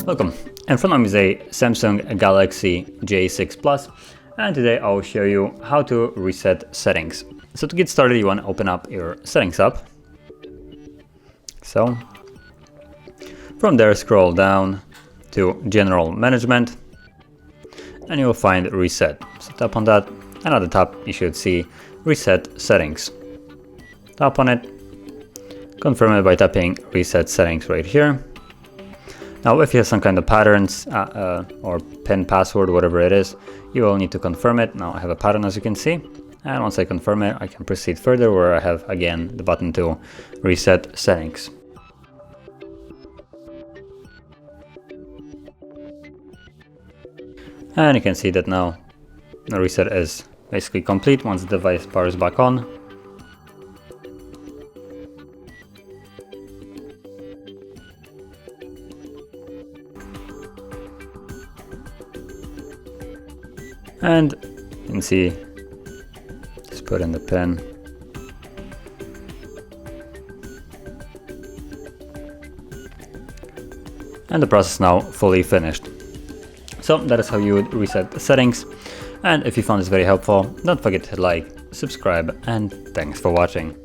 Welcome, in front of me is a Samsung Galaxy J6 Plus, and today I'll show you how to reset settings. So to get started, you want to open up your settings app. So from there, scroll down to General Management, and you will find Reset. So tap on that, and at the top you should see Reset Settings. Tap on it, confirm it by tapping Reset Settings right here. Now, if you have some kind of patterns or PIN, password, whatever it is, you will need to confirm it. Now I have a pattern, as you can see, and once I confirm it, I can proceed further where I have again the button to reset settings. And you can see that now the reset is basically complete once the device powers back on. And you can see, just put in the pin. And the process now fully finished. So that is how you would reset the settings. And if you found this very helpful, don't forget to like, subscribe, and thanks for watching.